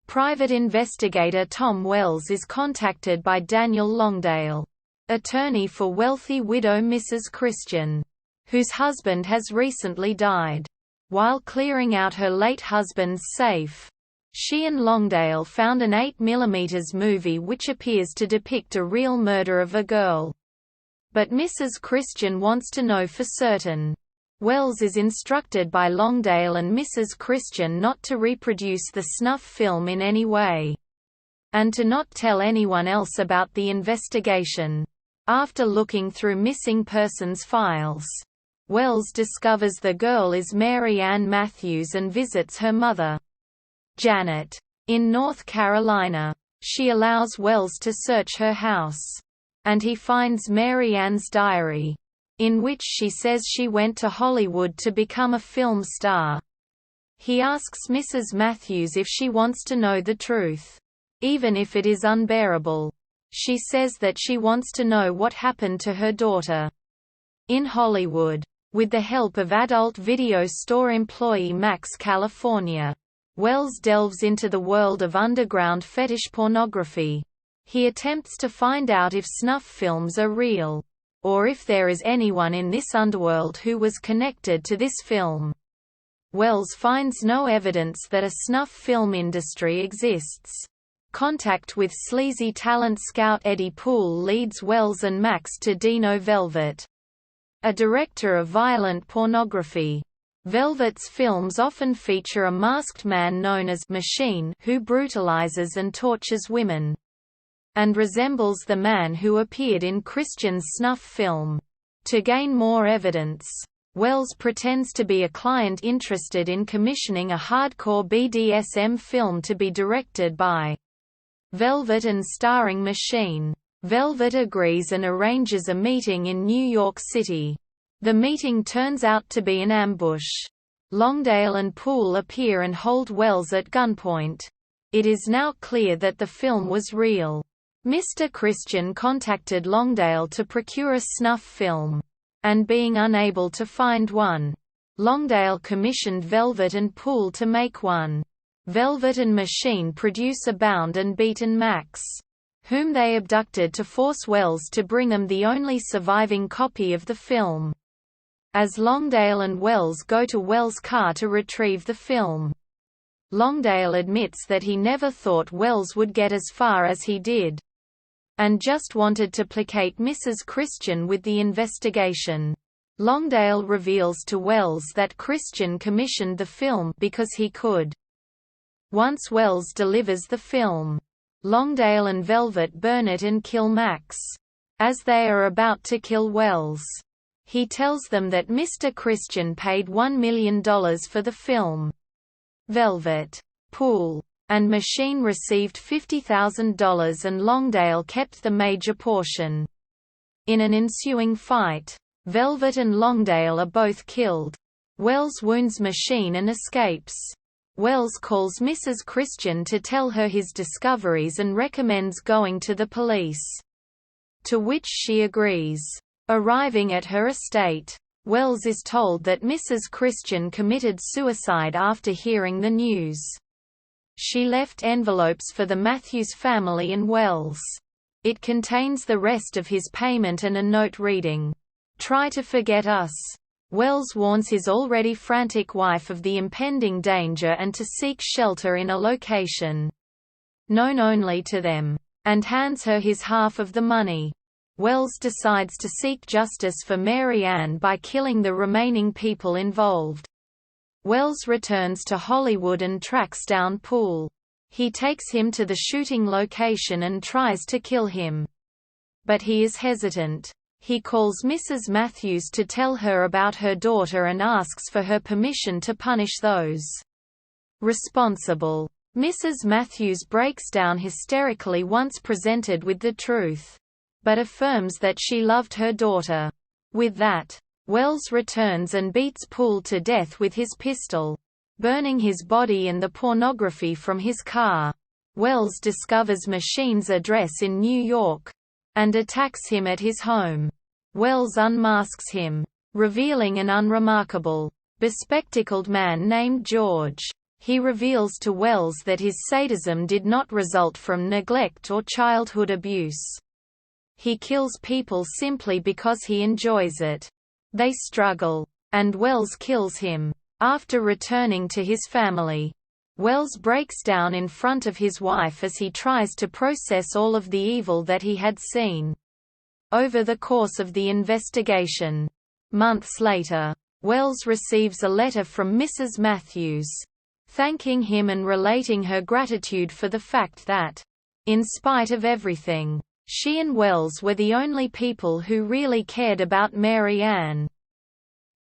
Private investigator Tom Wells is contacted by Daniel Longdale, attorney for wealthy widow Mrs. Christian, whose husband has recently died. While clearing out her late husband's safe, she and Longdale found an 8mm movie which appears to depict a real murder of a girl. But Mrs. Christian wants to know for certain. Wells is instructed by Longdale and Mrs. Christian not to reproduce the snuff film in any way, and to not tell anyone else about the investigation. After looking through missing persons files, Wells discovers the girl is Mary Ann Matthews and visits her mother, Janet, in North Carolina. She allows Wells to search her house, and he finds Mary Ann's diary, in which she says she went to Hollywood to become a film star. He asks Mrs. Matthews if she wants to know the truth, even if it is unbearable. She says that she wants to know what happened to her daughter in Hollywood. With the help of adult video store employee Max California, Wells delves into the world of underground fetish pornography. He attempts to find out if snuff films are real, or if there is anyone in this underworld who was connected to this film. Wells finds no evidence that a snuff film industry exists. Contact with sleazy talent scout Eddie Poole leads Wells and Max to Dino Velvet, a director of violent pornography. Velvet's films often feature a masked man known as Machine who brutalizes and tortures women, and resembles the man who appeared in Christian's snuff film. To gain more evidence, Wells pretends to be a client interested in commissioning a hardcore BDSM film to be directed by Velvet and starring Machine. Velvet agrees and arranges a meeting in New York City. The meeting turns out to be an ambush. Longdale and Poole appear and hold Wells at gunpoint. It is now clear that the film was real. Mr. Christian contacted Longdale to procure a snuff film, and being unable to find one, Longdale commissioned Velvet and Poole to make one. Velvet and Machine produce a bound and beaten Max, whom they abducted to force Wells to bring them the only surviving copy of the film. As Longdale and Wells go to Wells' car to retrieve the film, Longdale admits that he never thought Wells would get as far as he did, and just wanted to placate Mrs. Christian with the investigation. Longdale reveals to Wells that Christian commissioned the film because he could. Once Wells delivers the film, Longdale and Velvet burn it and kill Max. As they are about to kill Wells, he tells them that Mr. Christian paid $1 million for the film. Velvet, Poole, and Machine received $50,000 and Longdale kept the major portion. In an ensuing fight, Velvet and Longdale are both killed. Wells wounds Machine and escapes. Wells calls Mrs. Christian to tell her his discoveries and recommends going to the police, to which she agrees. Arriving at her estate, Wells is told that Mrs. Christian committed suicide after hearing the news. She left envelopes for the Matthews family and Wells. It contains the rest of his payment and a note reading, "Try to forget us." Wells warns his already frantic wife of the impending danger and to seek shelter in a location known only to them, and hands her his half of the money. Wells decides to seek justice for Mary Ann by killing the remaining people involved. Wells returns to Hollywood and tracks down Poole. He takes him to the shooting location and tries to kill him, but he is hesitant. He calls Mrs. Matthews to tell her about her daughter and asks for her permission to punish those responsible. Mrs. Matthews breaks down hysterically once presented with the truth, but affirms that she loved her daughter. With that, Wells returns and beats Poole to death with his pistol, burning his body and the pornography from his car. Wells discovers Machine's address in New York and attacks him at his home. Wells unmasks him, revealing an unremarkable, bespectacled man named George. He reveals to Wells that his sadism did not result from neglect or childhood abuse. He kills people simply because he enjoys it. They struggle, and Wells kills him. After returning to his family, Wells breaks down in front of his wife as he tries to process all of the evil that he had seen. Over the course of the investigation, months later, Wells receives a letter from Mrs. Matthews, thanking him and relating her gratitude for the fact that, in spite of everything, she and Wells were the only people who really cared about Mary Ann.